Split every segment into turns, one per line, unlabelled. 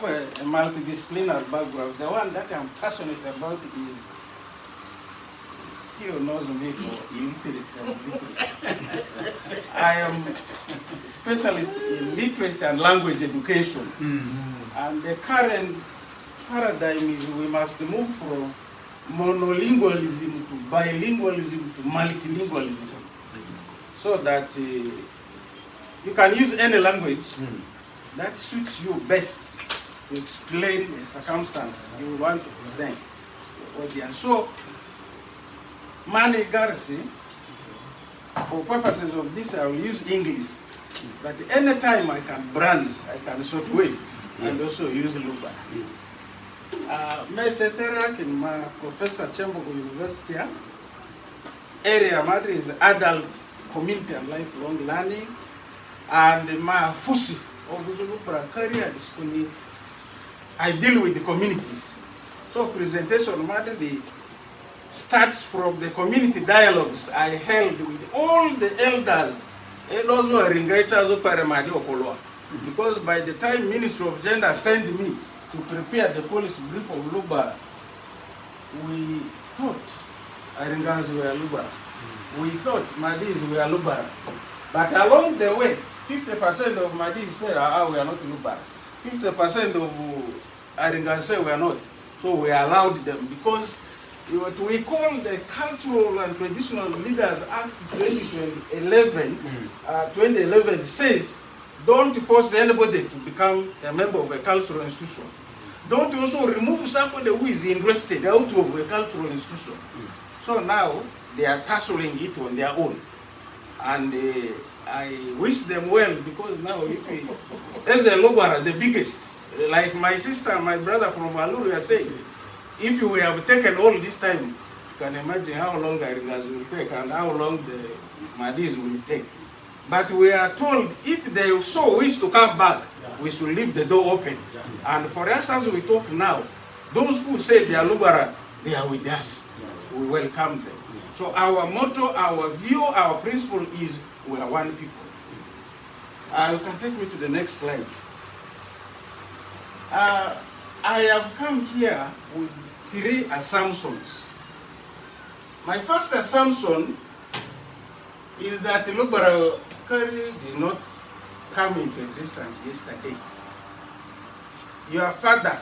a multidisciplinary background. The one that I'm passionate about is, Theo knows me for illiteracy and literacy. I am specialist in literacy and language education. And the current paradigm is we must move from monolingualism to bilingualism to multilingualism, so that you can use any language that suits you best to explain a circumstance you want to present to the audience. So, Mani Garci, for purposes of this, I will use English, but anytime I can branch, I can shortwave, and also use Lugbara. Mecheterak in my Professor Chembogo University, area matter is adult community and lifelong learning, and my Fusi of Lugbara Kari at school, I deal with the communities. So presentation matter starts from the community dialogues I held with all the elders and also Ringaitazo Paramadi Okoloa. Because by the time Ministry of Gender sent me to prepare the policy brief of Lugbara, we thought Aringas were Lugbara. We thought Madis were Lugbara. But along the way, 50% of Madis say, we are not Lugbara. 50% of Aringas say we are not. So we allowed them because what we call the Cultural and Traditional Leaders Act 2011 says, don't force anybody to become a member of a cultural institution. Don't also remove somebody who is interested out of a cultural institution. So now they are tasseling it on their own. And I wish them well, because now if we, as a Lugbara, the biggest, like my sister and my brother from Waluri are saying, if you have taken all this time, you can imagine how long Arigas will take and how long the Madis will take. But we are told if they so wish to come back, we should leave the door open. And for us, as we talk now, those who say they are Lugbara, they are with us. We welcome them. So our motto, our view, our principle is we are one people. You can take me to the next slide. I have come here with 3 assumptions. My first assumption is that Lugbara Kari did not come into existence yesterday. Your father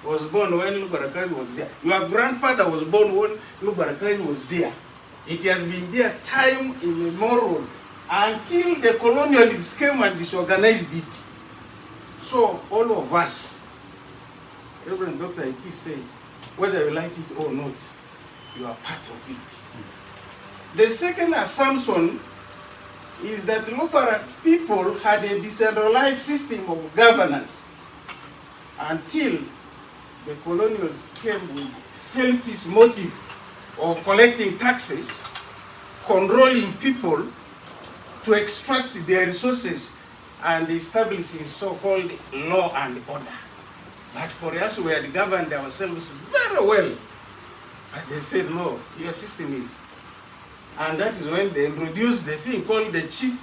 was born when Lugbara Kari was there. Your grandfather was born when Lugbara Kari was there. It has been there time immemorial until the colonialists came and disorganized it. So all of us, Reverend Dr. Iki said, whether you like it or not, you are part of it. The second assumption is that Lugbara people had a decentralized system of governance until the colonials came with selfish motive of collecting taxes, controlling people to extract their resources and establishing so-called law and order. But for us, we had governed ourselves very well. But they said, no, your system is. And that is when they introduced the thing called the chief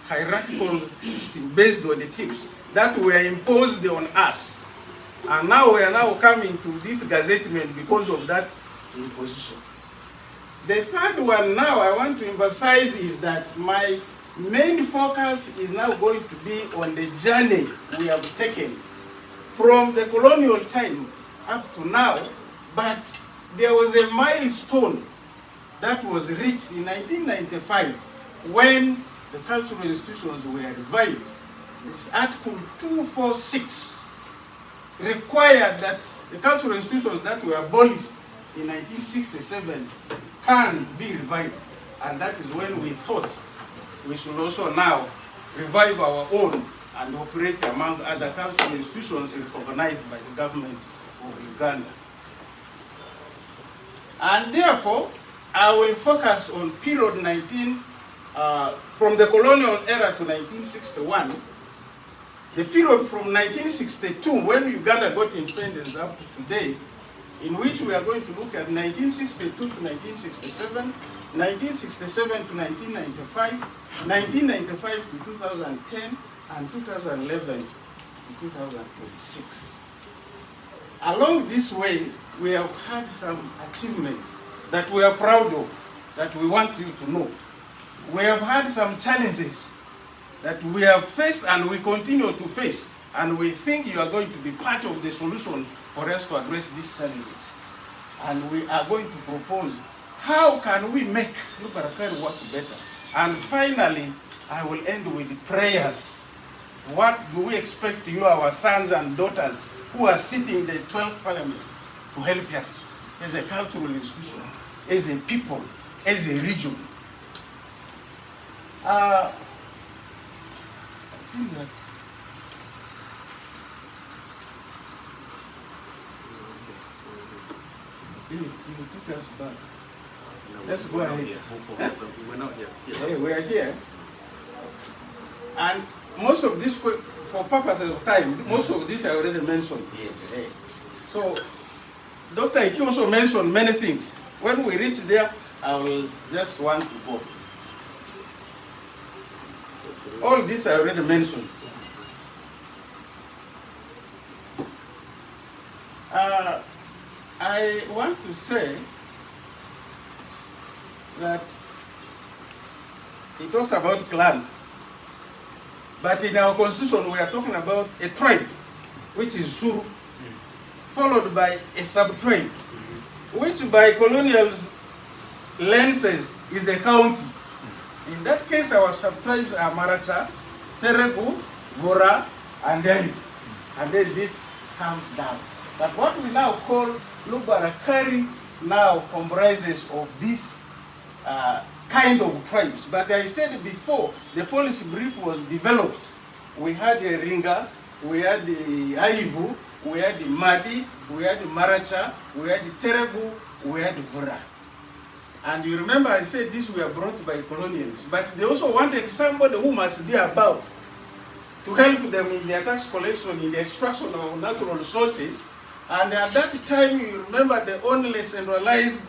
hierarchical system based on the chiefs that were imposed on us. And now we are now coming to this gazettement because of that imposition. The third one now I want to emphasize is that my main focus is now going to be on the journey we have taken from the colonial time up to now, but there was a milestone that was reached in 1995 when the cultural institutions were revived. This Article 246 required that the cultural institutions that were abolished in 1967 can be revived. And that is when we thought we should also now revive our own and operate among other cultural institutions recognized by the government of Uganda. And therefore, I will focus on period 19, from the colonial era to 1961, the period from 1962, when Uganda got independence, up to today, in which we are going to look at 1962 to 1967, 1967 to 1995, 1995 to 2010, and 2011 to 2026. Along this way, we have had some achievements that we are proud of, that we want you to know. We have had some challenges that we have faced and we continue to face, and we think you are going to be part of the solution for us to address these challenges. And we are going to propose how can we make Lugbara Kari work better. And finally, I will end with prayers. What do we expect you, our sons and daughters, who are sitting in the 12th Parliament, to help us as a cultural institution, as a people, as a region? I think that yes, you took us back. Let's go ahead.
We're not here.
Hey, we are here. And most of this, for purposes of time, most of this I already mentioned.
Yes.
So, Dr. Iki also mentioned many things. When we reach there, I will just want to go. All this I already mentioned. I want to say that he talked about clans, but in our constitution we are talking about a tribe, which is Suru, followed by a sub-tribe, which by colonial lenses is a county. In that case, our sub-tribes are Maracha, Teregu, Vora, and then this comes down. But what we now call Lugbara Kari now comprises of this kind of tribes. But I said before, the policy brief was developed. We had the Ringa, we had the Aivu, we had the Madi, we had the Maracha, we had the Teregu, we had the Vora. And you remember I said these were brought by colonials, but they also wanted somebody who must be above to help them in their tax collection, in the extraction of natural resources. And at that time, you remember the only centralized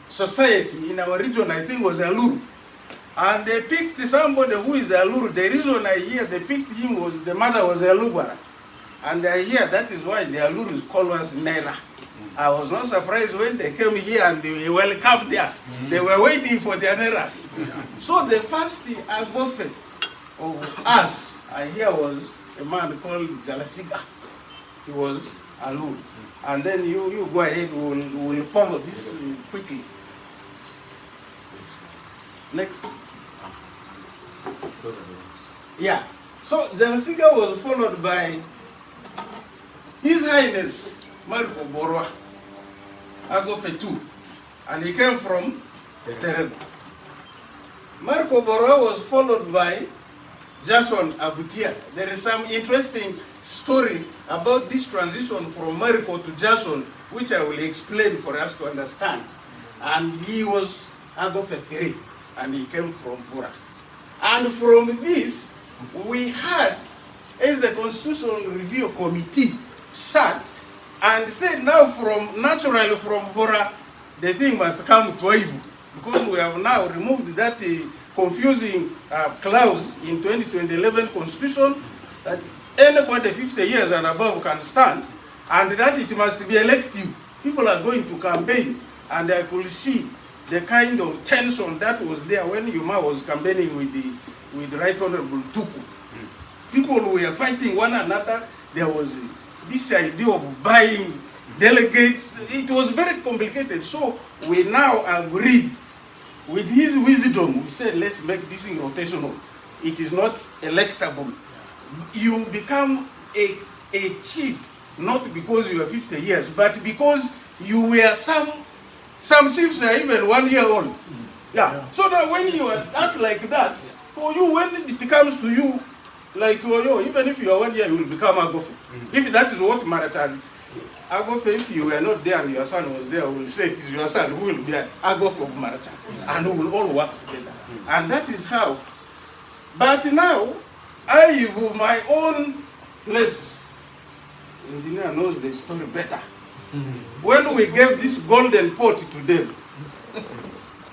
society in our region, I think, was Aluru. And they picked somebody who is Aluru. The reason I hear they picked him was the mother was a Lugbara. And I hear that is why the Aluru call us Nera. I was not surprised when they came here and they welcomed us. They were waiting for their Neras. So the first Agofe of us, I hear, was a man called Jalasiga. He was Aluru. And then you go ahead, we'll follow this quickly. Next.
Those are the ones.
Yeah. So Jalasiga was followed by His Highness Marco Borwa, Agofe II, and he came from Teregu. Marco Borwa was followed by Jason Abutia. There is some interesting story about this transition from Marco to Jason, which I will explain for us to understand. And he was Agofe III, and he came from Forest. And from this, we had, as the Constitutional Review Committee sat and said, now naturally from Vora, the thing must come to Aivu, because we have now removed that confusing clause in 2011 Constitution that anybody 50 years and above can stand, and that it must be elective. People are going to campaign, and I could see the kind of tension that was there when Yuma was campaigning with the Right Honorable Tuku. People were fighting one another. There was this idea of buying delegates. It was very complicated. So we now agreed with his wisdom. We said, let's make this thing rotational. It is not electable. You become a chief, not because you are 50 years, but because you were some chiefs are even 1 year old. Yeah. So that when you act like that, for you, when it comes to you, like even if you are 1 year, you will become Agofe. If that is what Marachas, Agofe, if you were not there and your son was there, we will say it is your son who will be an Agofe of Maracha, and we will all work together. And that is how. But now, I have my own place. The engineer knows the story better. When we gave this golden pot to them,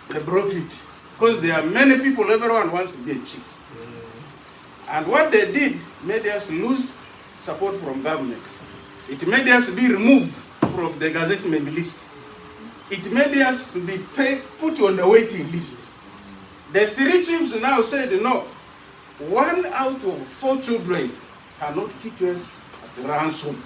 they broke it. Because there are many people, everyone wants to be a chief. And what they did, made us lose support from government. It made us be removed from the gazettement list. It made us to be put on the waiting list. The 3 chiefs now said, no, 1 out of 4 children cannot keep us at ransom.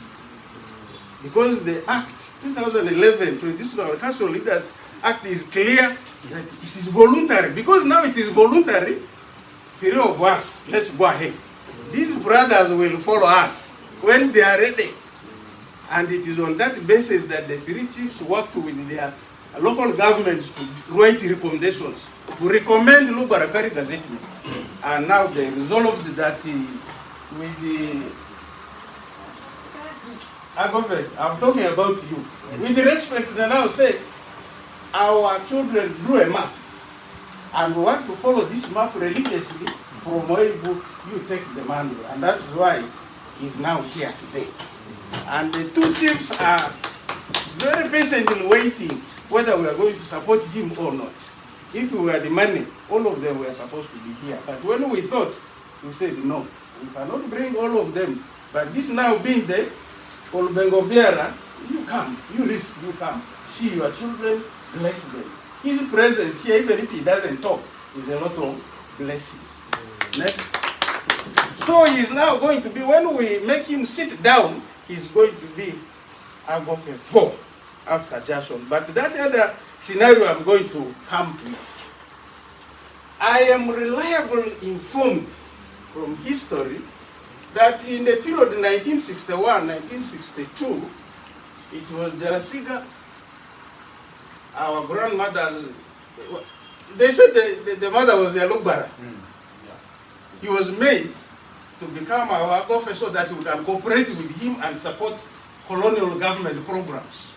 Because the Act 2011, Traditional Cultural Leaders Act is clear that it is voluntary. Because now it is voluntary, 3 of us, let's go ahead. These brothers will follow us when they are ready. And it is on that basis that the 3 chiefs worked with their local governments to write recommendations, to recommend Lugbara Kari gazettement. And now they resolved that with the Agofeship, I'm talking about you. With respect, they now say, our children drew a map, and we want to follow this map religiously from where you take the manual. And that's why he's now here today. And the 2 chiefs are very patiently waiting whether we are going to support him or not. If we were the money, all of them were supposed to be here. But when we thought, we said no, we cannot bring all of them. But this now being the Olubengo bearer, you come, you risk, you come. See your children, bless them. His presence here, even if he doesn't talk, is a lot of blessings. Next. So he's now going to be, when we make him sit down, he's going to be Agofeship 4 after Jason. But that other scenario, I'm going to come to it. I am reliably informed from history that in the period 1961-1962, it was Jalasiga, our grandmothers, they said the mother was the Lugbara. He was made to become our Agofeship so that we can cooperate with him and support colonial government programs.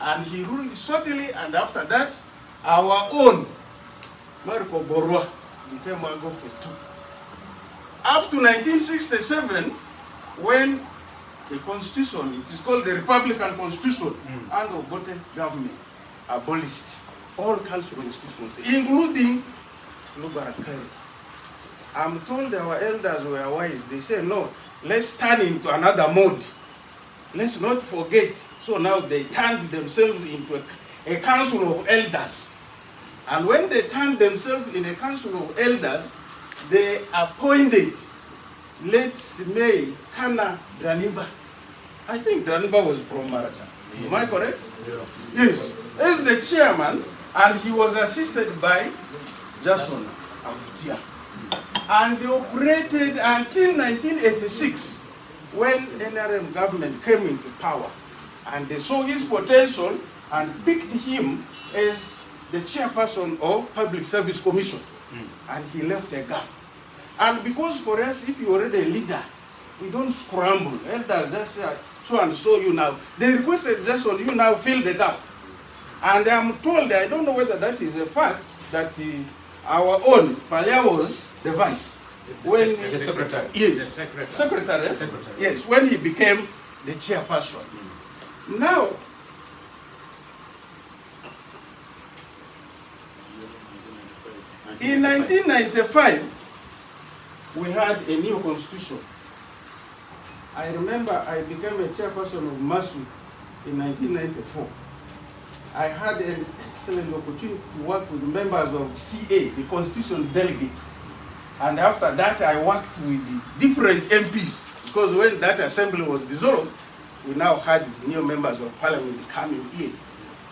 And he ruled shortly, and after that, our own Marco Borwa became Agofeship too. Up to 1967, when the constitution, it is called the Republican Constitution, and Obote government abolished all cultural institutions, including Lugbara Kari. I'm told our elders were wise. They said, no, let's turn into another mode. Let's not forget. So now they turned themselves into a council of elders. And when they turned themselves in a council of elders, they appointed late May Kana Daniba. I think Daniba was from Maracha. Yes. Am I correct? Yeah. Yes. As the chairman, and he was assisted by Jason Avutia. And they operated until 1986, when NRM government came into power. And they saw his potential and picked him as the chairperson of Public Service Commission. And he left a gap. And because for us, if you're already a leader, we don't scramble. Elders just say, so and so you now. They requested just on you now fill the gap. And I'm told, I don't know whether that is a fact, that our own Falia was the vice.
The secretary.
Yes,
the secretary.
Secretary. Yes, when he became the chairperson. Now, in 1995, we had a new constitution. I remember I became a chairperson of MASU in 1994. I had an excellent opportunity to work with members of CA, the constitution delegates. And after that, I worked with the different MPs, because when that assembly was dissolved, we now had new members of parliament coming in.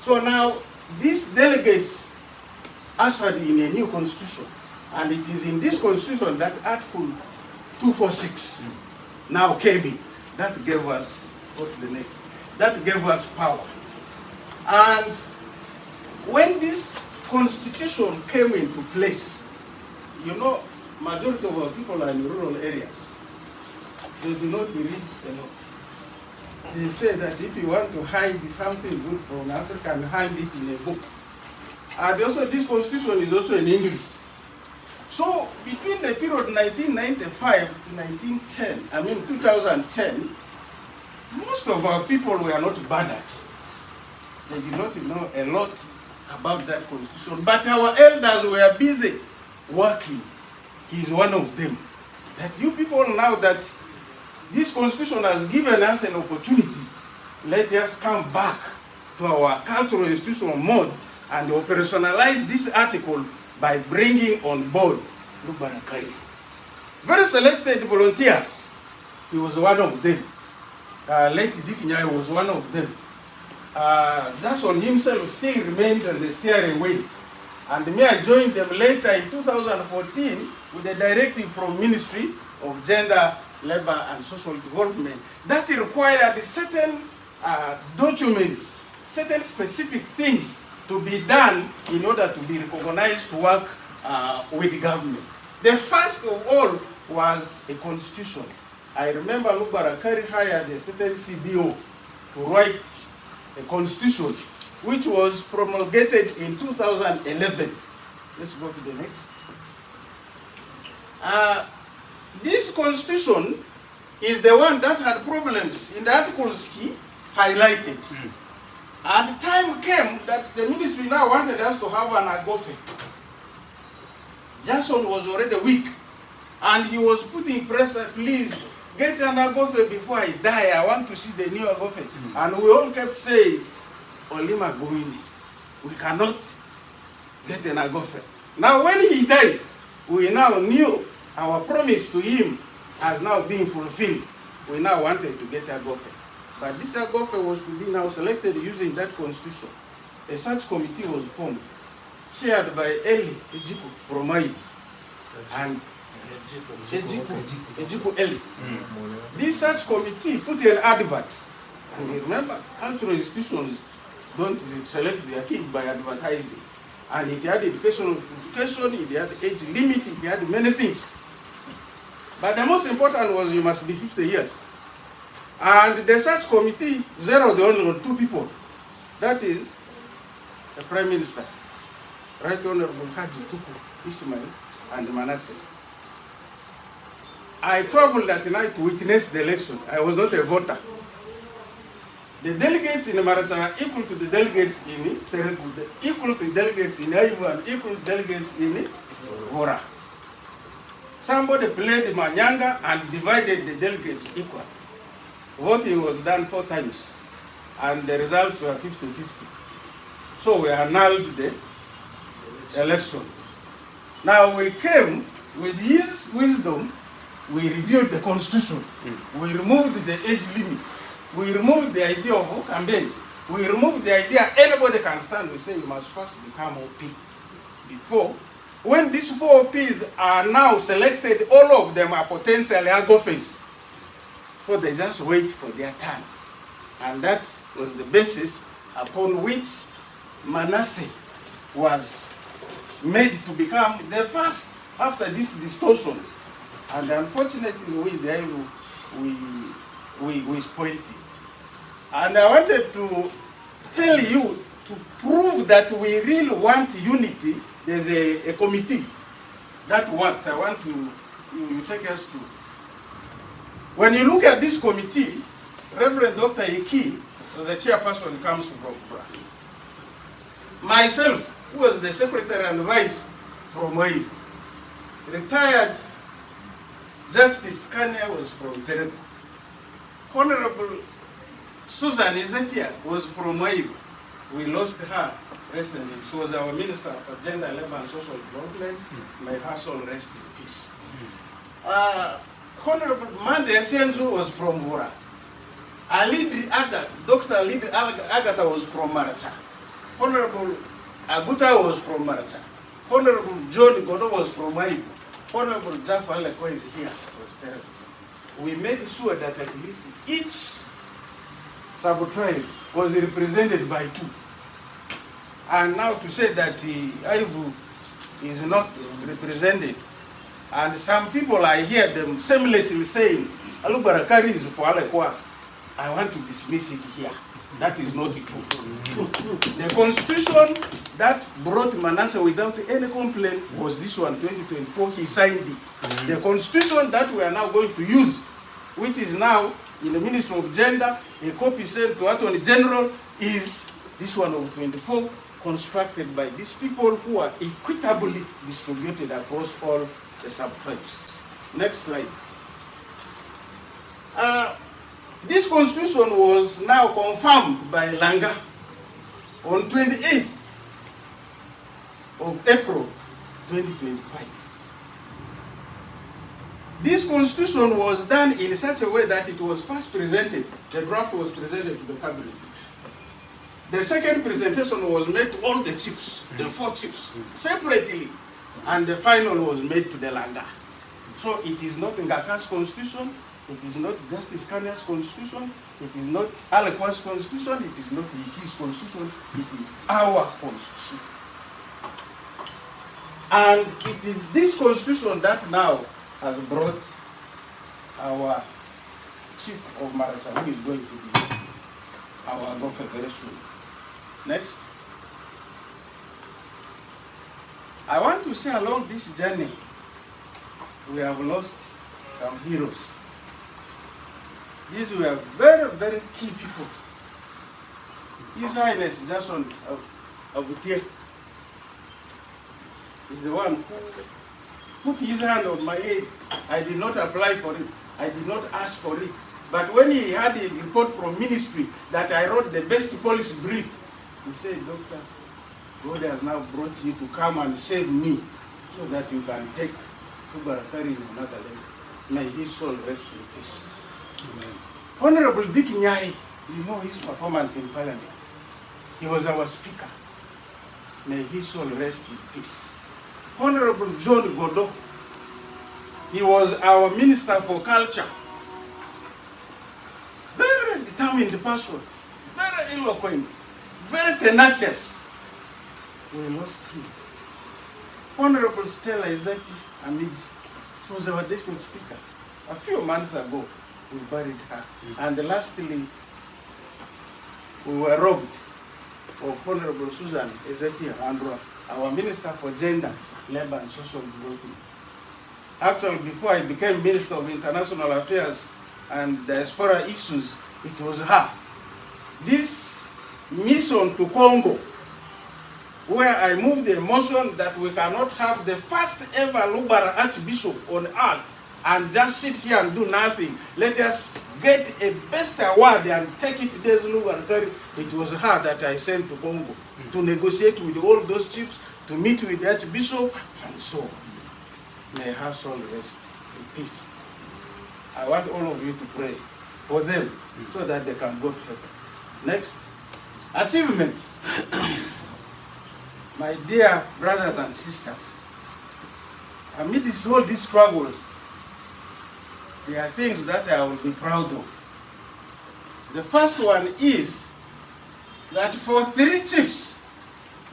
So now, these delegates ushered in a new constitution. And it is in this constitution that Article 246 now came in. That gave us, what's the next? That gave us power. And when this constitution came into place, you know, majority of our people are in rural areas. They do not read a lot. They say that if you want to hide something good from Africa, hide it in a book. And also this constitution is also in English. So between the period 1995 to 2010, most of our people were not bothered. They did not know a lot about that constitution. But our elders were busy working. He is one of them. that you people now that this constitution has given us an opportunity, let us come back to our cultural institutional mode and operationalize this article by bringing on board Lugbara Kari. Very selected volunteers. He was one of them. Late Dick Nyai was one of them. Jason himself still remained on the steering wheel. And me, I joined them later in 2014 with a directive from Ministry of Gender, Labor and Social Development that required certain documents, certain specific things to be done in order to be recognized to work with the government. The first of all was a constitution. I remember Lugbara Kari hired a certain CBO to write a constitution, which was promulgated in 2011. Let's go to the next. This constitution is the one that had problems in the articles he highlighted. And the time came that the ministry now wanted us to have an Agofe. Jason was already weak, and he was putting pressure, please, get an Agofe before I die. I want to see the new Agofe. And we all kept saying, Olima Gumini, we cannot get an Agofe. Now when he died, we now knew our promise to him has now been fulfilled. We now wanted to get Agofe. But this Agofe was to be now selected using that constitution. A search committee was formed, chaired by Eli Ejiku from Maivu and Ejiku Eli. This search committee put an advert. And remember, cultural institutions don't select their kids by advertising. And it had education, it had age limit, it had many things. But the most important was you must be 50 years. And the search committee zeroed only on two people. That is the Prime Minister, Right Honorable Haji Tuku Ismail and Manasseh. I traveled that night to witness the election. I was not a voter. The delegates in Maracha are equal to the delegates in Teregu, equal to the delegates in Aivu, and equal to delegates in Vora. Somebody played Manyanga and divided the delegates equal. Voting was done 4 times, and the results were 50-50. So we annulled the election. Now we came with his wisdom, we reviewed the constitution, we removed the age limit, we removed the idea of campaigns, we removed the idea anybody can stand. We say you must first become OP. Before, when these 4 OPs are now selected, all of them are potentially Agofes. So they just wait for their turn. And that was the basis upon which Manasseh was made to become the first after these distortions. And unfortunately, we spoiled it. And I wanted to tell you, to prove that we really want unity, there's a committee that worked. I want you take us to. When you look at this committee, Reverend Dr. Iki, the chairperson, comes from Prague. Myself, who was the secretary and vice from Wave, retired Justice Kanya was from Teregu. Honorable Susan Izetia was from Wave. We lost her recently. She was our Minister for Gender, Labor and Social Development. May her soul rest in peace. Honorable Mande Senzu was from Vura. Dr. Alidri Agata was from Maracha. Honorable Aguta was from Maracha. Honorable John Godo was from Maivu. Honorable Jaffa Aleko is here. We made sure that at least each sub-tribe was represented by 2. And now to say that Aivu is not represented, and some people, I hear them shamelessly saying, Lugbara Kari is for Alekwa. I want to dismiss it here. That is not true. The constitution that brought Manasseh without any complaint was this one, 2024. He signed it. The constitution that we are now going to use, which is now in the Ministry of Gender, a copy sent to Attorney General, is this one of 24, constructed by these people who are equitably distributed across all the sub-tribes. Next slide. This constitution was now confirmed by Langa on 28th of April 2025. This constitution was done in such a way that it was first presented, the draft was presented to the cabinet. The second presentation was made to all the chiefs, the 4 chiefs, separately, and the final was made to the Langa. So it is not Ngaka's constitution, it is not Justice Kanya's constitution, it is not Alekwa's constitution, it is not Yiki's constitution, it is our constitution. And it is this constitution that now has brought our chief of Maracha, who is going to be our Agofeship very soon. Next. I want to say along this journey, we have lost some heroes. These were very, very key people. His Highness Jason of Utie is the one who put his hand on my head. I did not apply for it. I did not ask for it. But when he had a report from ministry that I wrote the best policy brief, he said, Doctor, God has now brought you to come and save me so that you can take Lugbara Kari in another level. May his soul rest in peace. Amen. Honorable Dick Nyai, you know his performance in Parliament. He was our speaker. May his soul rest in peace. Honorable John Godot, he was our Minister for Culture. Very determined person, very eloquent, very tenacious. We lost him. Honorable Stella Izati Amid, she was our deputy speaker. A few months ago, we buried her. And lastly, we were robbed of Honorable Susan Izati Andra, our Minister for Gender, Labor and Social Development. Actually, before I became Minister of International Affairs and Diaspora Issues, it was her. This mission to Congo, where I moved a motion that we cannot have the first ever Lugbara Archbishop on earth and just sit here and do nothing. Let us get a best award and take it to this Lugbara Kari. It was her that I sent to Congo to negotiate with all those chiefs, to meet with the Archbishop, and so on. May her soul rest in peace. I want all of you to pray for them so that they can go to heaven. Next, achievements. My dear brothers and sisters, amid all these struggles, there are things that I will be proud of. The first one is that for 3 chiefs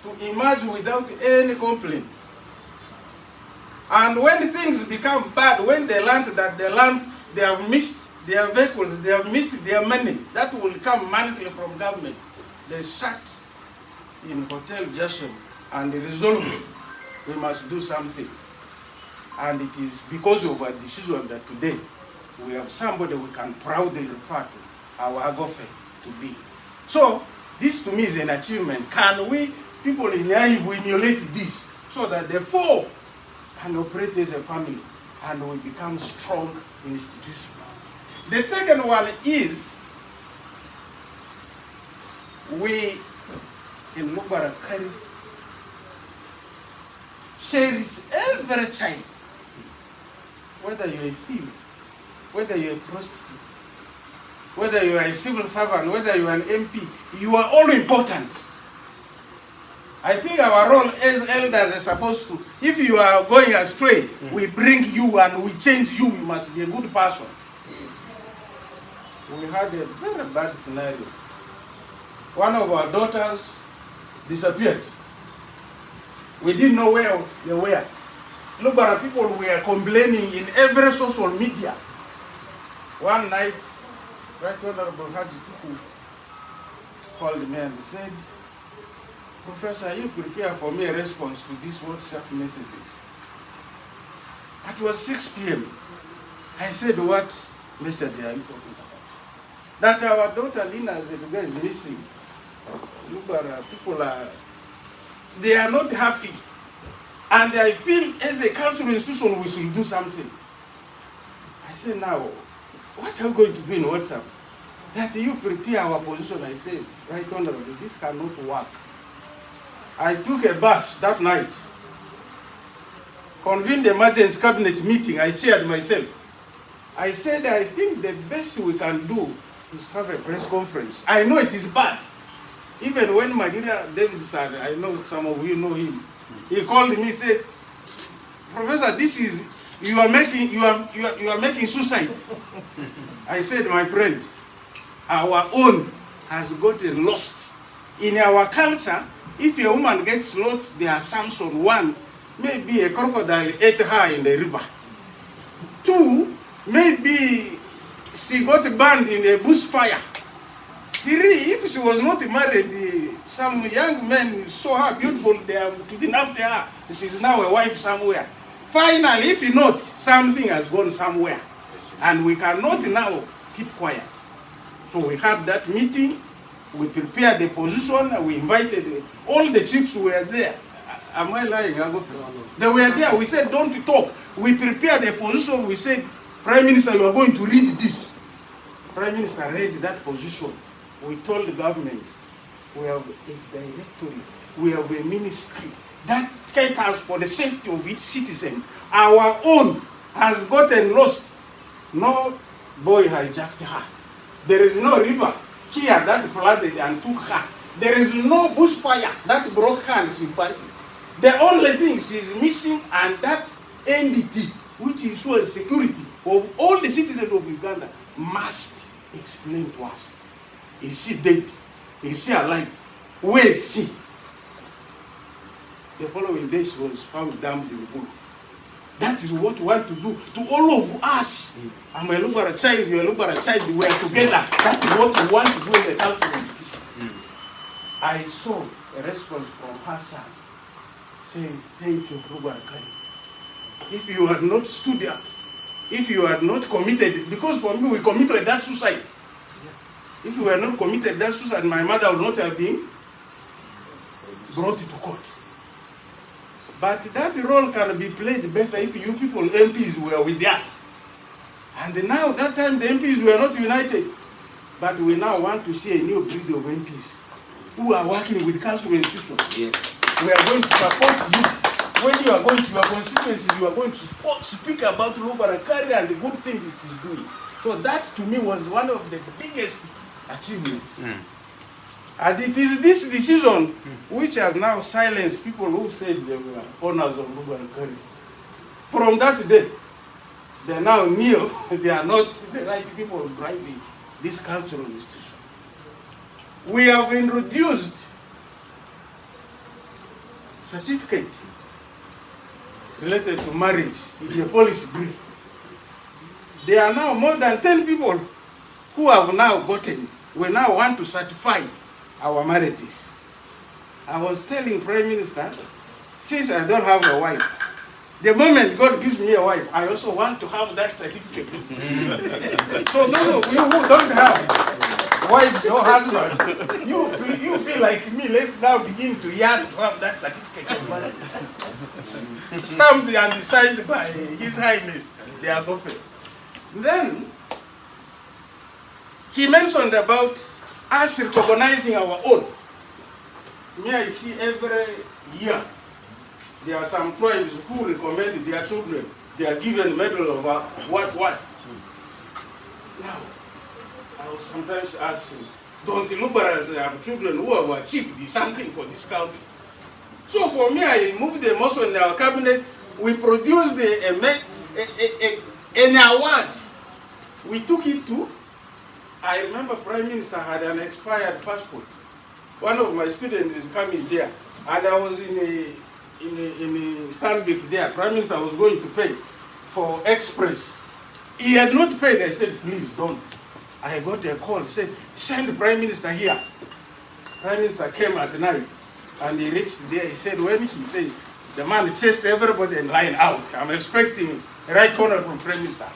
to emerge without any complaint, and when things become bad, when they learn that they have missed their vehicles, they have missed their money, that will come monthly from government, they sat in Hotel Jason and they resolved we must do something. And it is because of our decision that today we have somebody we can proudly refer to our Agofeship to be. So this to me is an achievement. Can we, people in Naive, emulate this so that the 4 can operate as a family and we become strong institution? The second one is we in Lugbara Kari cherish every child, whether you're a thief, whether you're a prostitute, whether you are a civil servant, whether you are an MP, you are all important. I think our role as elders is supposed to, if you are going astray, we bring you and we change you. You must be a good person. We had a very bad scenario. One of our daughters disappeared. We didn't know where they were. Lugbara people were complaining in every social media. One night, Right Honorable Haji Tuku called me and said, Professor, you prepare for me a response to these WhatsApp messages. It was 6 p.m. I said, what message are you talking about? That our daughter Lina Zeduga is missing. Lugbara people they are not happy. And I feel as a cultural institution we should do something. said, now, what are we going to do in WhatsApp? That you prepare our position. I said, right, Honorable, this cannot work. I took a bus that night, convened the emergency cabinet meeting. I chaired myself. I said, I think the best we can do is have a press conference. I know it is bad. Even when Magira David said, I know some of you know him, he called me, said, Professor, this is, you are making suicide. I said, my friend, our own has gotten lost. In our culture, if a woman gets lost, there are Samson. One, maybe a crocodile ate her in the river. Two, maybe she got burned in a bushfire. Three, if she was not married, some young men saw her beautiful, they have kidnapped her. She's now a wife somewhere. Finally, if not, something has gone somewhere. And we cannot now keep quiet. So we had that meeting, we prepared the position, we invited, all the chiefs were there. Am I lying? They were there, we said don't talk. We prepared the position, we said, Prime Minister, you are going to read this. Prime Minister read that position. We told the government, we have a directory, we have a ministry that caters for the safety of its citizens. Our own has gotten lost. No boy hijacked her. There is no river here that flooded and took her. There is no bushfire that broke her and she parted. The only thing she is missing, and that NDT, which ensures security of all the citizens of Uganda, must explain to us. Is she dead? Is she alive? Where is she? The following day she was found damned in the pool. That is what we want to do to all of us. I'm a Lugbara child, you're a Lugbara child, we are together. That is what we want to do in the cultural institution. I saw a response from her son saying, thank you, Lugbara Kari. If you had not stood up, if you had not committed, because for me we committed that suicide. If you were not committed that suicide, my mother would not have been brought to court. But that role can be played better if you people, MPs, were with us. And now, that time, the MPs were not united. But we now want to see a new breed of MPs who are working with council institutions. Yes. We are going to support you. When you are going to your constituencies, you are going to speak about Lugbara Kari and the good things it is doing. So that, to me, was one of the biggest achievements. And it is this decision which has now silenced people who said they were owners of Lugbara Kari. From that day, they now knew they are not the right people driving this cultural institution. We have introduced certificate related to marriage in the policy brief. There are now more than 10 people who have now gotten, we now want to certify our marriages. I was telling Prime Minister, since I don't have a wife, the moment God gives me a wife, I also want to have that certificate. So those of you who don't have wife or husband, you be like me, let's now begin to yearn to have that certificate of marriage. Stamped and signed by His Highness, the Agofeship. Then, he mentioned about us recognizing our own. Me, I see every year there are some tribes who recommend their children. They are given medal of what. Now, I was sometimes asking, don't the Lugbaras have children who have achieved something for this country? So for me, I moved the motion in our cabinet. We produced an award. We took it to, I remember Prime Minister had an expired passport. One of my students is coming there, and I was in a Stanbic there. Prime Minister was going to pay for express. He had not paid. I said, please don't. I got a call, said, send the Prime Minister here. Prime Minister came at night, and he reached there. He said, when he said, the man chased everybody and line out. I'm expecting a right honor from Prime Minister.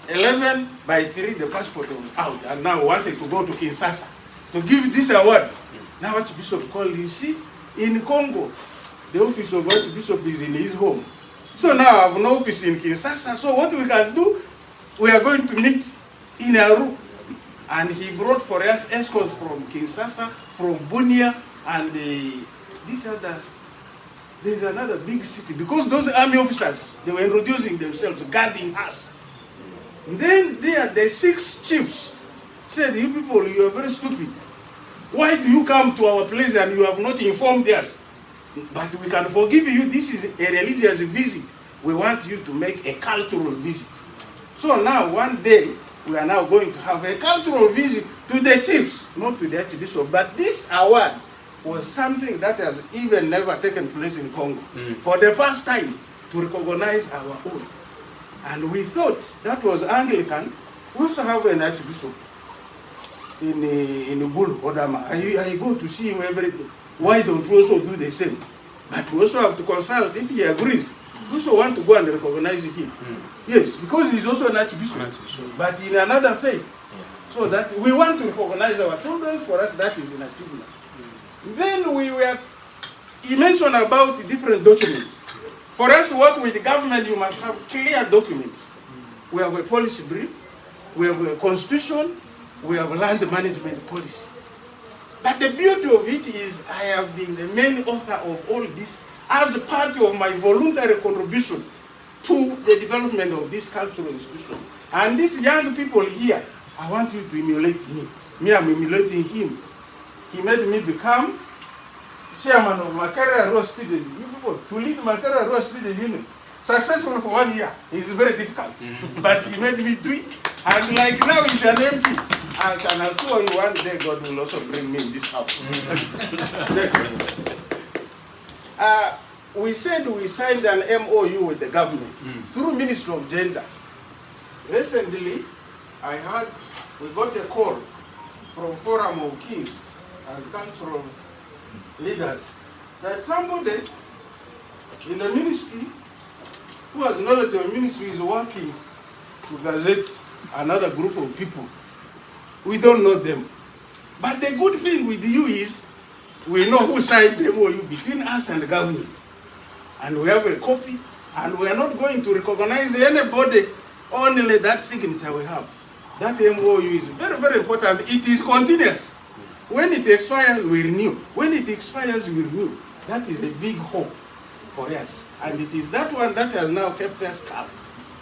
11 by 3, the passport was out, and now wanted to go to Kinshasa to give this award. Now Archbishop called, you see, in Congo, the office of Archbishop is in his home. So now I have an office in Kinshasa. So what we can do, we are going to meet in Aru. And he brought for us escorts from Kinshasa, from Bunia, and there's another big city. Because those army officers, they were introducing themselves, guarding us. And then the 6 chiefs said, you people, you are very stupid. Why do you come to our place and you have not informed us? But we can forgive you. This is a religious visit. We want you to make a cultural visit. So now, one day, we are now going to have a cultural visit to the chiefs, not to the Archbishop. But this award was something that has even never taken place in Congo. For the first time, to recognize our own. And we thought that was Anglican. We also have an Archbishop in Ugulu, Odama. I go to see him every day. Why don't we also do the same? But we also have to consult if he agrees. We also want to go and recognize him. Yes, because he's also an Archbishop, but in another faith. So that we want to recognize our children. For us, that is an achievement. Then he mentioned about different documents. For us to work with the government, you must have clear documents. We have a policy brief, we have a constitution, we have land management policy. But the beauty of it is I have been the main author of all this as part of my voluntary contribution to the development of this cultural institution. And these young people here, I want you to emulate me. Me, I'm emulating him. He made me become chairman of Makara Road Student. You people, to lead Makara Road Student Union, successful for 1 year, is very difficult. But he made me do it. And like now he's an MP. I can assure you one day God will also bring me in this house. Next. We said we signed an MOU with the government through Ministry of Gender. Recently, I heard we got a call from Forum of Kings as cultural leaders that somebody in the ministry who has knowledge of ministry is working to gazette another group of people. We don't know them. But the good thing with you is we know who signed the MOU between us and the government. And we have a copy, and we are not going to recognize anybody, only that signature we have. That MOU is very, very important. It is continuous. When it expires, we renew. When it expires, we renew. That is a big hope for us. And it is that one that has now kept us calm.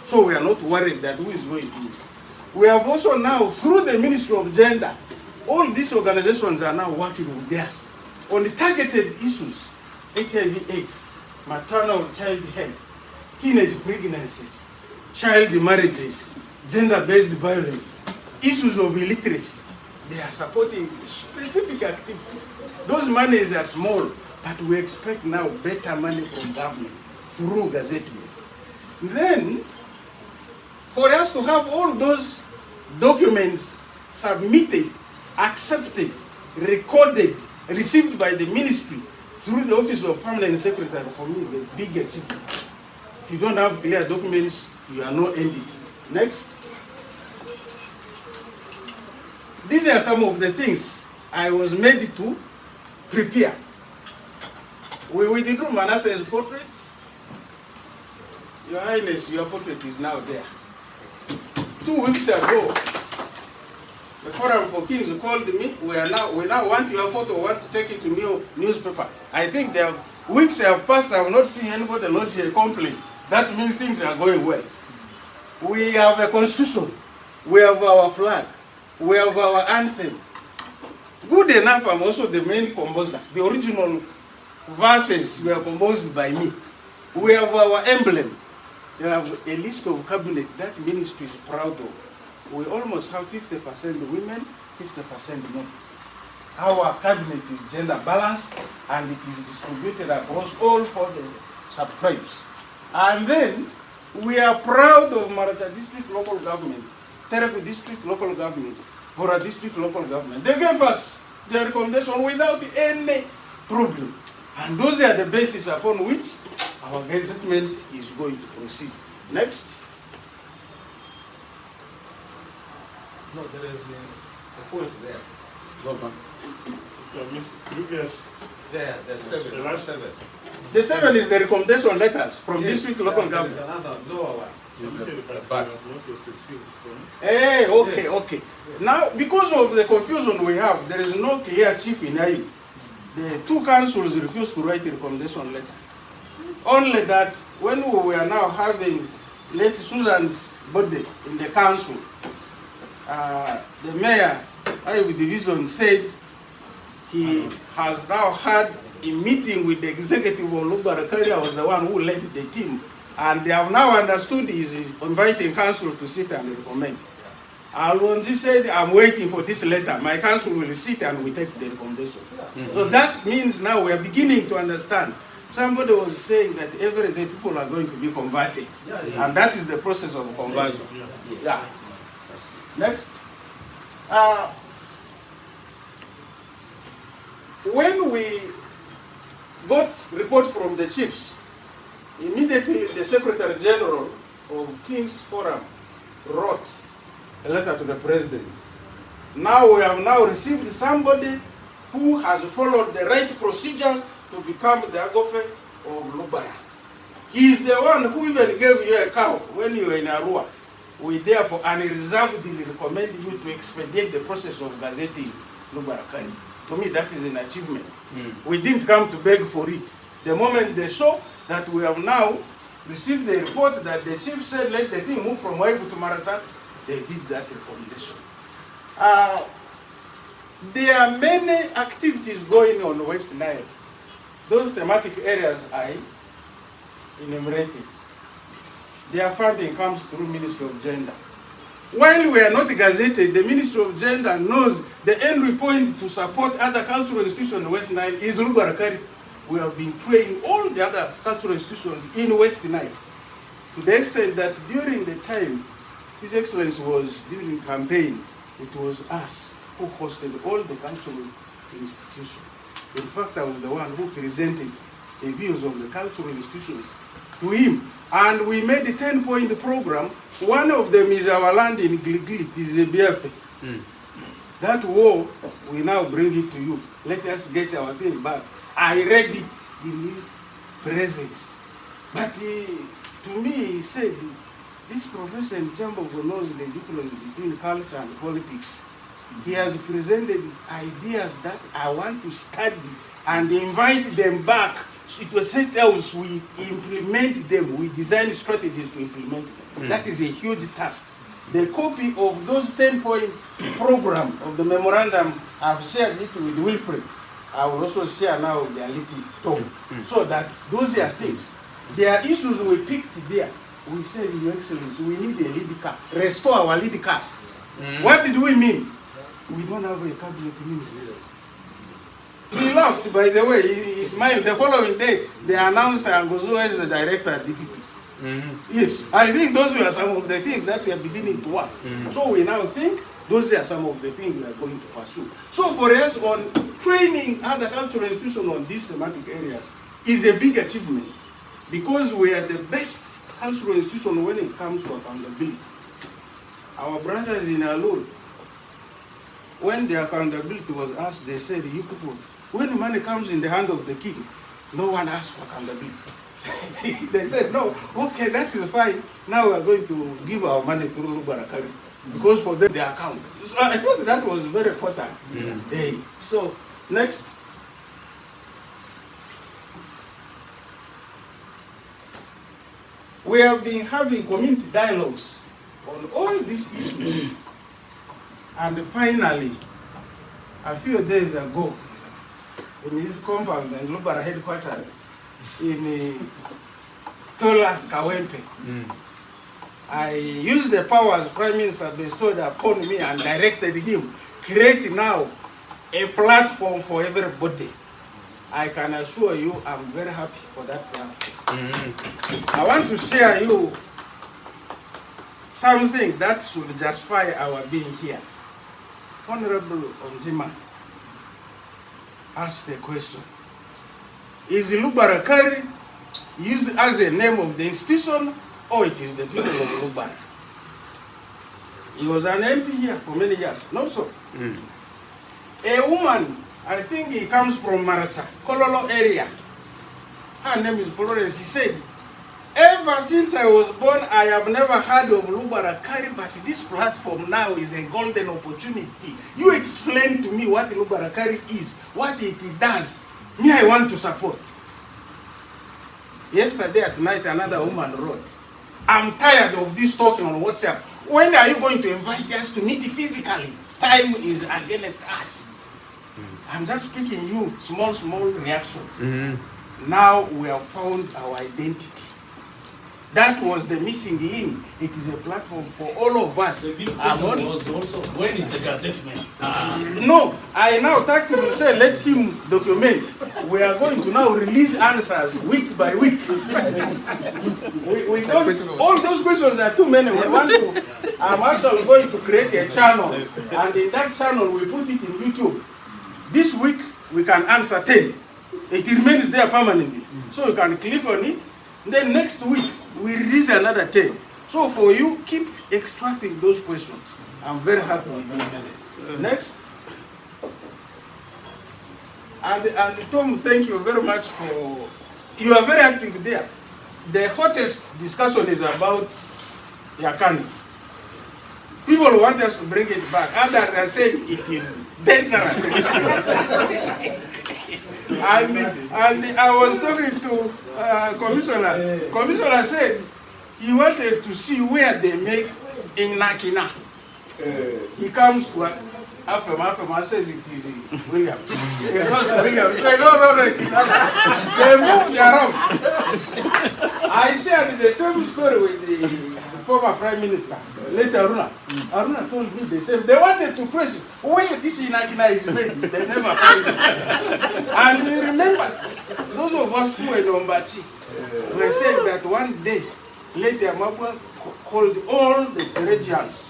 So we are not worried that who is going to. We have also now, through the Ministry of Gender, all these organizations are now working with us on the targeted issues, HIV/AIDS, maternal child health, teenage pregnancies, child marriages, gender-based violence, issues of illiteracy. They are supporting specific activities. Those monies are small, but we expect now better money from government through gazettement. Then, for us to have all those documents submitted, accepted, recorded, received by the ministry through the Office of Permanent Secretary, for me is a big achievement. If you don't have clear documents, you are no entity. Next. These are some of the things I was made to prepare. We withdrew Manasseh's portrait. Your Highness, your portrait is now there. 2 weeks ago, the Forum for Kings called me. We now want your photo. We want to take it to new newspaper. I think weeks have passed. I have not seen anybody lodge a complaint. That means things are going well. We have a constitution. We have our flag. We have our anthem. Good enough, I'm also the main composer. The original verses were composed by me. We have our emblem. We have a list of cabinets that ministry is proud of. We almost have 50% women, 50% men. Our cabinet is gender balanced and it is distributed across all 4 sub-tribes. And then we are proud of Maracha District Local Government, Tereku District Local Government, Vora District Local Government. They gave us their recommendation without any problem. And those are the basis upon which our gazettement is going to proceed. Next.
No, there is a point there.
Previous.
There, there's 7.
The last
7.
The 7 is the recommendation letters from district local
There is
government.
another lower one.
But
Hey, okay. Now, because of the confusion we have, there is no clear chief in Ayi. The 2 councils refused to write a recommendation letter. Only that when we are now having late Susan's birthday in the council, the mayor, Ayi Division, said he has now had a meeting with the executive of Lugbara Kari. I was the one who led the team. And they have now understood he's inviting council to sit and recommend. Alonzi said, I'm waiting for this letter. My council will sit and we take the recommendation. So that means now we are beginning to understand. Somebody was saying that every day people are going to be converted. And that is the process of conversion. Yeah. Next. When we got report from the chiefs, immediately the Secretary General of King's Forum wrote a letter to the President. Now we have now received somebody who has followed the right procedure to become the Agofe of Lugbara. He is the one who even gave you a cow when you were in Arua. We therefore unreservedly recommend you to expedite the process of gazetting Lugbara Kari. To me, that is an achievement. We didn't come to beg for it. The moment they saw that we have now received the report that the chief said, let the thing move from Waibu to Marata, they did that recommendation. There are many activities going on West Nile. Those thematic areas I enumerated. Their funding comes through Ministry of Gender. While we are not gazetted, the Ministry of Gender knows the end point to support other cultural institutions in West Nile is Lugbara Kari. We have been praying all the other cultural institutions in West Nile, to the extent that during the time His Excellency was during campaign, it was us who hosted all the cultural institutions. In fact, I was the one who presented the views of the cultural institutions to him. And we made a 10-point program. One of them is our land in Gliglit, is a BFA. That war, we now bring it to you. Let us get our thing back. I read it in his presence. But to me, he said, this Professor in Chambogo knows the difference between culture and politics. He has presented ideas that I want to study and invite them back. It was said else we implement them, we design strategies to implement them. That is a huge task. The copy of those 10-point program of the memorandum, I've shared it with Wilfred. I will also share now the little tone. So that those are things. There are issues we picked there. We said, Your Excellency, we need a lead car. Restore our lead cars. What did we mean? We don't have a cabinet minister. He laughed, by the way. He smiled. The following day, they announced Angozo as the director at DPP. Yes, I think those were some of the things that we are beginning to work. So we now think those are some of the things we are going to pursue. So for us, on training other cultural institutions on these thematic areas is a big achievement, because we are the best cultural institution when it comes to accountability. Our brothers in Alul, when the accountability was asked, they said, you people, when money comes in the hand of the king, no one asks for accountability. They said, no, okay, that is fine. Now we are going to give our money to Lugbara Kari, because for them, the account. So I thought that was very important. Hey, so, next. We have been having community dialogues on all these issues. And finally, a few days ago, in his compound in Lugbara headquarters, in Tola Kawempe, I used the powers Prime Minister bestowed upon me and directed him, create now a platform for everybody. I can assure you I'm very happy for that platform. I want to share you something that should justify our being here. Honorable Onjima asked a question. Is Lugbara Kari used as a name of the institution, or it is the people of Lugbara? He was an MP here for many years. No, so. A woman, I think he comes from Maracha, Kololo area. her name is Florence, he said, ever since I was born, I have never heard of Lugbara Kari, but this platform now is a golden opportunity. You explain to me what Lugbara Kari is, what it does. Me, I want to support. Yesterday at night, another woman wrote, I'm tired of this talking on WhatsApp. When are you going to invite us to meet physically? Time is against us. I'm just speaking you small reactions. Now we have found our identity. That was the missing link. It is a platform for all of us.
The big question was also, when is the gazettement?
No, I now tactfully say, let him document. We are going to now release answers week by week. we don't, all those questions are too many. We want to, I'm actually going to create a channel. And in that channel, we put it in YouTube. This week, we can answer 10. It remains there permanently. So you can click on it. Then next week, we release another 10. So for you, keep extracting those questions. I'm very happy with you. Next. And Tom, thank you very much for, you are very active there. The hottest discussion is about Yakani. People want us to bring it back. Others are saying it is dangerous. and I was talking to Commissioner. Commissioner said he wanted to see where they make in Nakina. He comes to Afema says it is William. He goes to William. He said, no, it is not. They moved around. I shared the same story with the former Prime Minister, later Aruna. Aruna told me the same. They wanted to trace where this Inakina is made. They never found it. And you remember, those of us who were in Ombachi were saying that one day, later Mabwa called all the Peruvians,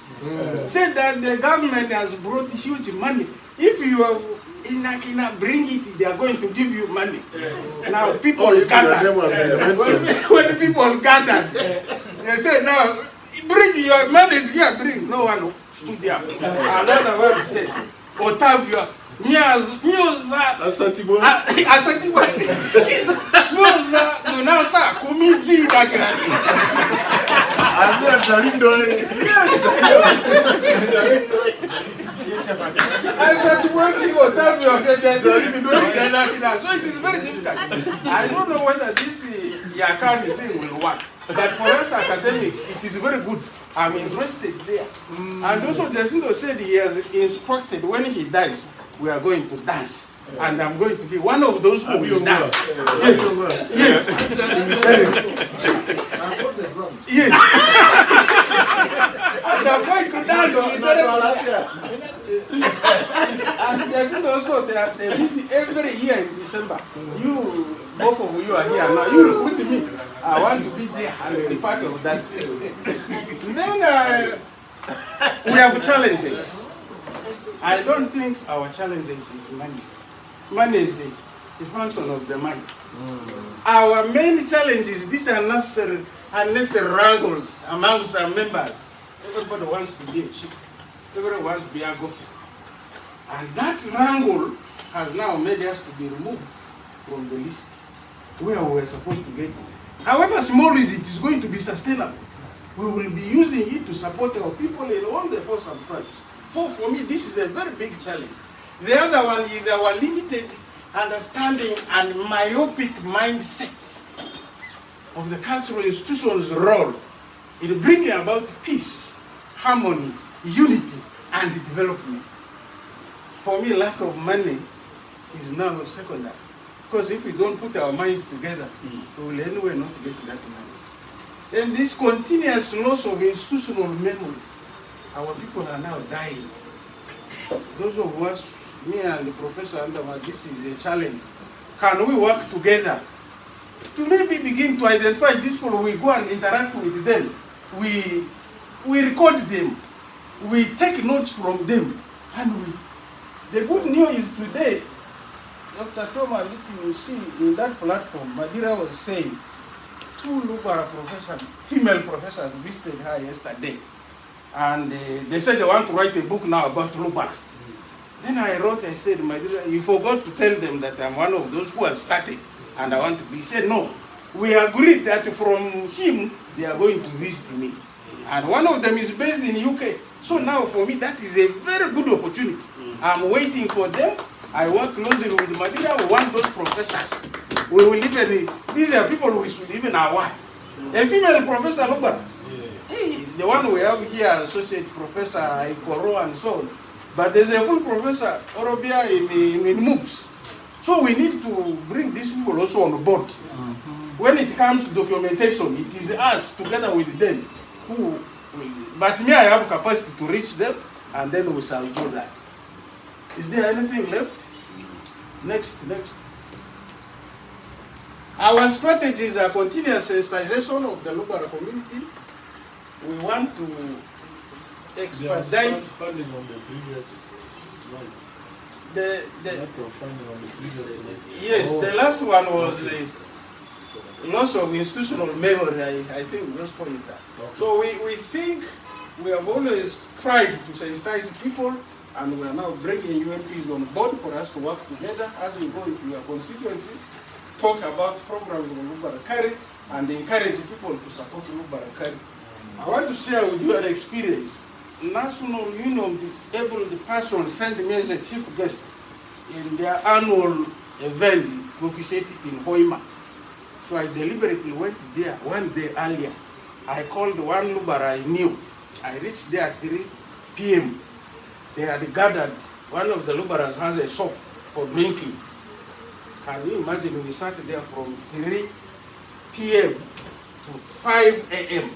said that the government has brought huge money. If you are Inakina, bring it, they are going to give you money. Now people gathered. When people gathered, they said, no, bring your money here, bring. No one stood there. Another one said, Otavio, Musa, Asantibwa, Musa, Nunasa, Kumiji, Bagrani. I said to work you Otavio, so it is very difficult. I don't know whether this Yakani thing will work. But for us academics, it is very good. I'm interested there. And also, Jacinto said he has instructed when he dies, we are going to dance. And I'm going to be one of those who will dance. Yes. Yes. And I'm going to dance. And Jacinto also, they meet every year in December. You, both of you are here now. You recruit me. I want to be there and be part of that. Then we have challenges. I don't think our challenges is money. Money is the function of the mind. Our main challenge is these unnecessary wrangles amongst our members. Everybody wants to be a chief. Everybody wants to be a gopher. And that wrangle has now made us to be removed from the list where we were supposed to get it. However small is it, is going to be sustainable. We will be using it to support our people in all the force and tribes. For me, this is a very big challenge. The other one is our limited understanding and myopic mindset of the cultural institution's role in bringing about peace, harmony, unity, and development. For me, lack of money is now secondary. Because if we don't put our minds together, we will anyway not get that money. And this continuous loss of institutional memory, our people are now dying. Those of us, me and the Professor Andama, this is a challenge. Can we work together to maybe begin to identify these people? We go and interact with them. We record them. We take notes from them. And the good news is today, Dr. Thomas, if you see in that platform, Madira was saying, 2 Lugbara professors, female professors visited her yesterday. And they said they want to write a book now about Lugbara. Then I wrote, I said, Madira, you forgot to tell them that I'm one of those who have started. and I want to be. He said, no. We agreed that from him, they are going to visit me. And one of them is based in UK. So now for me, that is a very good opportunity. I'm waiting for them. I work closely with Madina. We want those professors. We will even, these are people we should even award. A female professor, Lugbara. Hey, the one we have here, associate professor Ikoro and so on. But there's a full professor, Orobia, in MOOCs. So we need to bring these people also on board. When it comes to documentation, it is us together with them who will. But me, I have capacity to reach them, and then we shall do that. Is there anything left? Next. Our strategy is a continuous sensitization of the Lugbara community. We want to expedite
funding on the previous slide.
Yes, the last one was the loss of institutional memory. I think those points are. So we think we have always tried to sensitize people, and we are now bringing UMPs on board for us to work together as we go into your constituencies, talk about programs of Lugbara Kari, and encourage people to support Lugbara Kari. I want to share with you an experience. National Union of Disabled Persons sent me as a chief guest in their annual event officiated in Hoima. So I deliberately went there one day earlier. I called one Lugbara I knew. I reached there at 3 p.m. They had gathered. One of the Lugbaras has a shop for drinking. Can you imagine, we sat there from 3 p.m. to 5 a.m.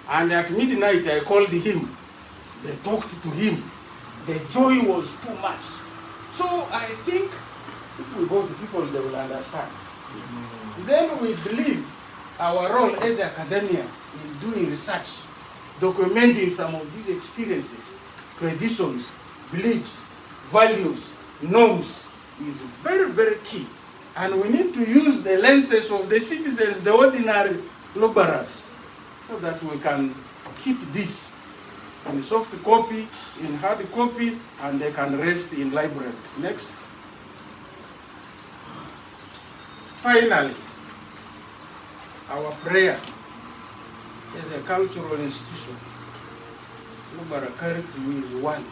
And at midnight I called him. They talked to him. The joy was too much. So I think if we go to people, they will understand. Then we believe our role as academia in doing research, documenting some of these experiences, traditions, beliefs, values, norms is very, very key. And we need to use the lenses of the citizens, the ordinary Lugbaras, so that we can keep this in soft copy, in hard copy, and they can rest in libraries. Next. Finally, our prayer as a cultural institution, Lugbara Kari to me is one.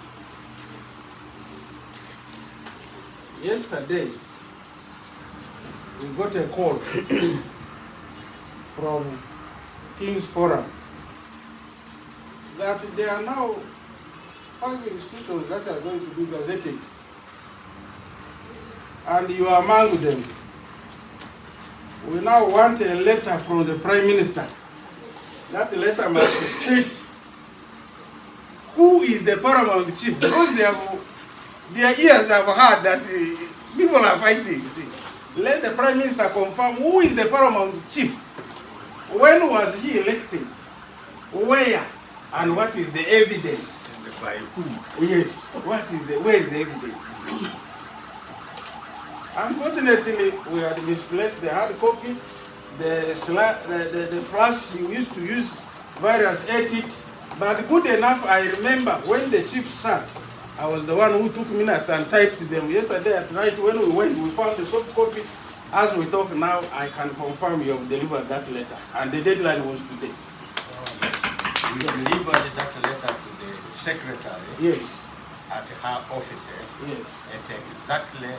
Yesterday, we got a call from King's Forum that there are now 5 institutions that are going to be gazetted, and you are among them. We now want a letter from the Prime Minister. That letter must state who is the paramount chief, because their ears have heard that people are fighting. See. Let the Prime Minister confirm who is the paramount chief. When was he elected? Where? And what is the evidence?
And by whom?
Yes. Where is the evidence? Unfortunately, we had misplaced the hard copy. The flash he used to use, virus ate it. But good enough, I remember when the chief sat, I was the one who took minutes and typed them. Yesterday at night when we went, we found the soft copy. As we talk now, I can confirm you have delivered that letter. And the deadline was today.
We delivered that letter to the secretary.
Yes.
At her offices.
Yes.
At exactly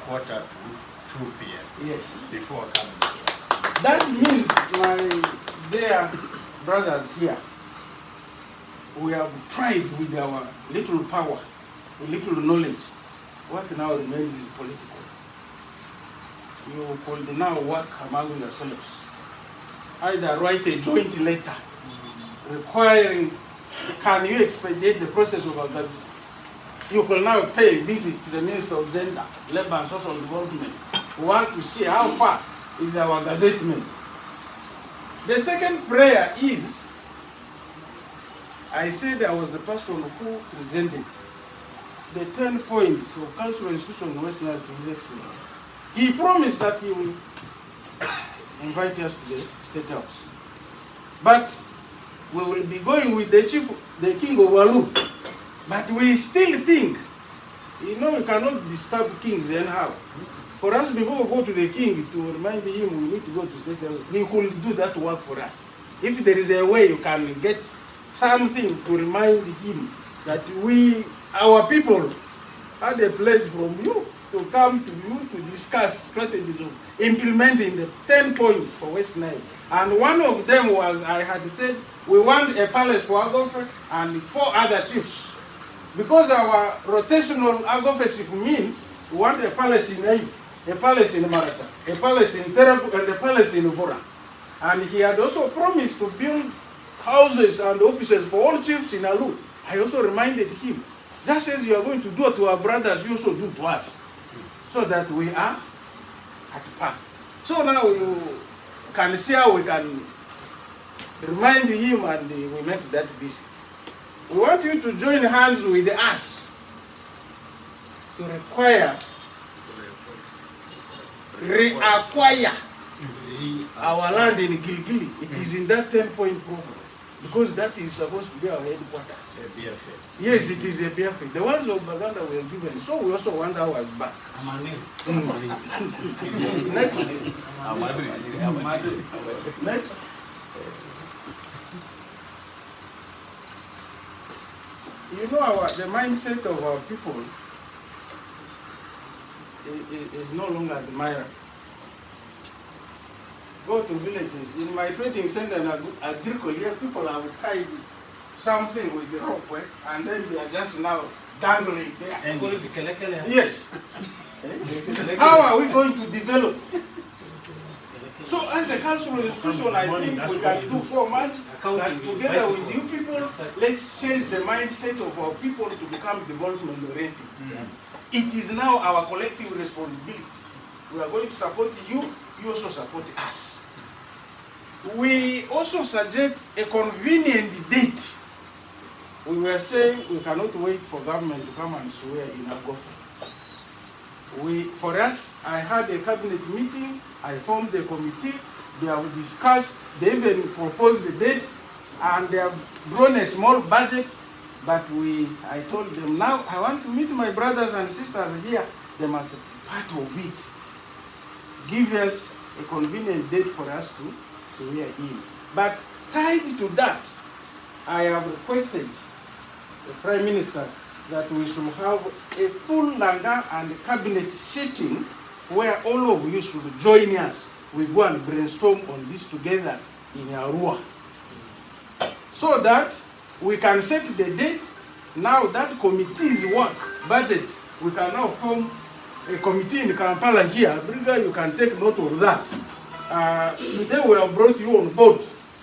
1:45 p.m.
Yes.
Before coming here.
That means, my dear brothers here, we have tried with our little power, little knowledge. What now remains is political. You could now work among yourselves. Either write a joint letter requiring, can you expedite the process of adoption? You can now pay a visit to the Minister of Gender, Labour and Social Development. We want to see how far is our gazettement. The second prayer is, I said I was the person who presented the 10 points of cultural institution in West Nile to His Excellency. He promised that he will invite us to the State House. But we will be going with the King of Walu. But we still think, you know, we cannot disturb kings anyhow. For us, before we go to the king to remind him we need to go to state house, he could do that work for us. If there is a way you can get something to remind him that we, our people, had a pledge from you to come to you to discuss strategies of implementing the 10 points for West Nile. And one of them was, I had said, we want a palace for Agofe and 4 other chiefs. Because our rotational Agofeship means we want a palace in Ayu, a palace in Maracha, a palace in Terabu, and a palace in Uvura. And he had also promised to build houses and offices for all chiefs in Alu. I also reminded him, just as you are going to do to our brothers, you also do to us, so that we are at par. So now you can see how we can remind him and we make that visit. We want you to join hands with us to reacquire our land in Gilgili. It is in that 10-point program because that is supposed to be our headquarters. Yes, it is a BFA. The ones of Baganda were given, so we also want ours back. Next. Next. You know, the mindset of our people is no longer admirable. Go to villages. In my training center in Adresses, people have tied something with the rope, and then they are just now dangling there. Yes. How are we going to develop? So as a cultural institution, I think we can do so much that together with you people, let's change the mindset of our people to become development oriented. It is now our collective responsibility. We are going to support you, you also support us. We also suggest a convenient date. We were saying we cannot wait for government to come and swear in Agofe. For us, I had a cabinet meeting, I formed a committee, they have discussed, they even proposed the dates, and they have drawn a small budget, but I told them, now I want to meet my brothers and sisters here, they must be part of it. Give us a convenient date for us to swear in. But tied to that, I have requested the Prime Minister that we should have a full Langa and cabinet sitting where all of you should join us. We go and brainstorm on this together in Arua. So that we can set the date. Now that committee's work, budget, we can now form a committee in Kampala here. Briga, you can take note of that. Today we have brought you on board.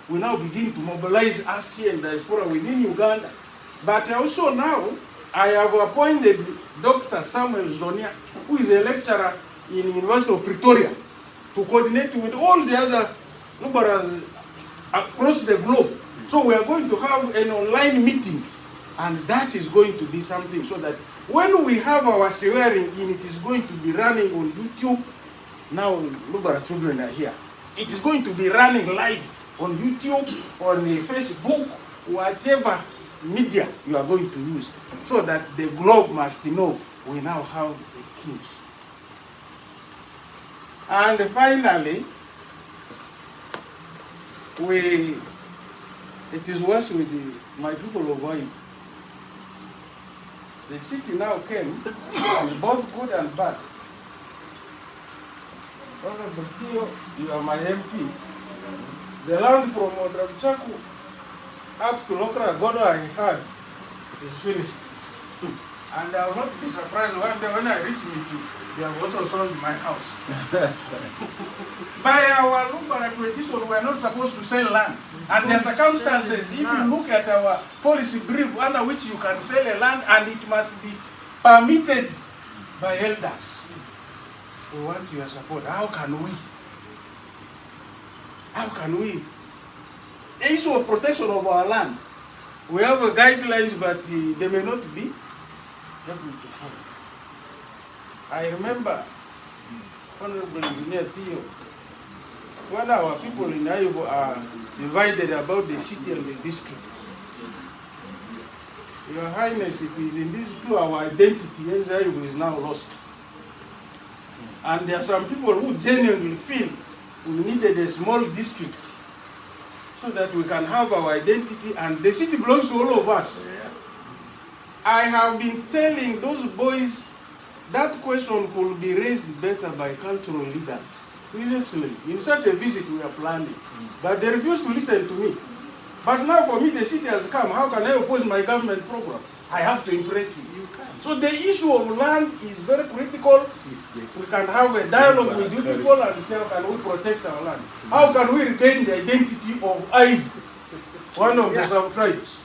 We now begin to mobilize us here in diaspora within Uganda. But also now, I have appointed Dr. Samuel Zonia, who is a lecturer in the University of Pretoria, to coordinate with all the other Lugbaras across the globe. So we are going to have an online meeting, and that is going to be something so that when we have our swearing in, it is going to be running on YouTube. Now Lugbara children are here. It is going to be running live on YouTube, on Facebook, whatever media you are going to use, so that the globe must know we now have a king. And finally, it is worse with my people of Hawaii. The city now came, and both good and bad. You are my MP. The land from Odrabichaku up to Lokra Godo I had is finished. And I will not be surprised one day when I reach Mitu, they have also sold my house. By our Lugbara tradition, we are not supposed to sell land. And there are circumstances, if you look at our policy brief, under which you can sell a land and it must be permitted by elders. We want your support. How can we? How can we? The issue of protection of our land. We have guidelines, but they may not be able to follow. I remember, Honorable Engineer Theo, when our people in Iowa are divided about the city and the district. Your Highness, if it is in this two, our identity as Iowa is now lost. And there are some people who genuinely feel we needed a small district so that we can have our identity, and the city belongs to all of us.
Yeah.
I have been telling those boys that question could be raised better by cultural leaders. His Excellency, in such a visit we are planning, but they refuse to listen to me. But now for me, the city has come. How can I oppose my government program? I have to impress it.
You can.
So the issue of land is very critical. We can have a dialogue with you people and say, how can we protect our land? How can we regain the identity of Ive, one of the sub-tribes?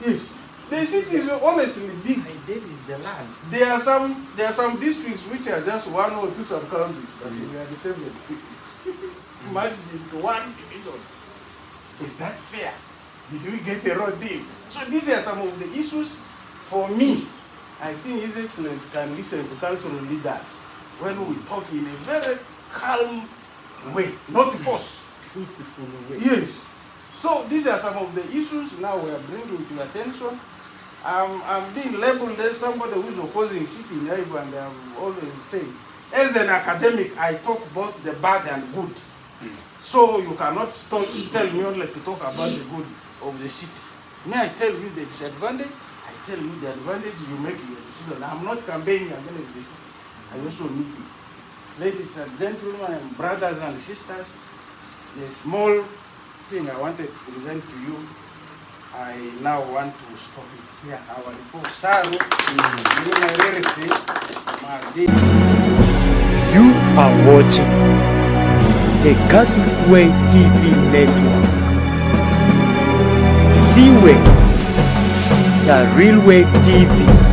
Yes. The city is honestly big.
That is the land.
There are some districts which are just 1 or 2 sub-counties, but we are the same. Merged into one division. Is that fair? Did we get a raw deal? So these are some of the issues. For me, I think His Excellency can listen to cultural leaders when we talk in a very calm way, not force.
Truthful way.
Yes. So these are some of the issues now we are bringing to your attention. I'm being labeled as somebody who is opposing city in Ivo, and I'm always saying, as an academic, I talk both the bad and good. So you cannot tell me only to talk about the good of the city. May I tell you the disadvantage? I tell you the advantage, you make your decision. I'm not campaigning against the city. I also need it. Ladies and gentlemen, and brothers and sisters, the small thing I wanted to present to you, I now want to stop it here. I will for Saru.
You are watching the Catholic Way TV network. Siwe, the Real Way TV.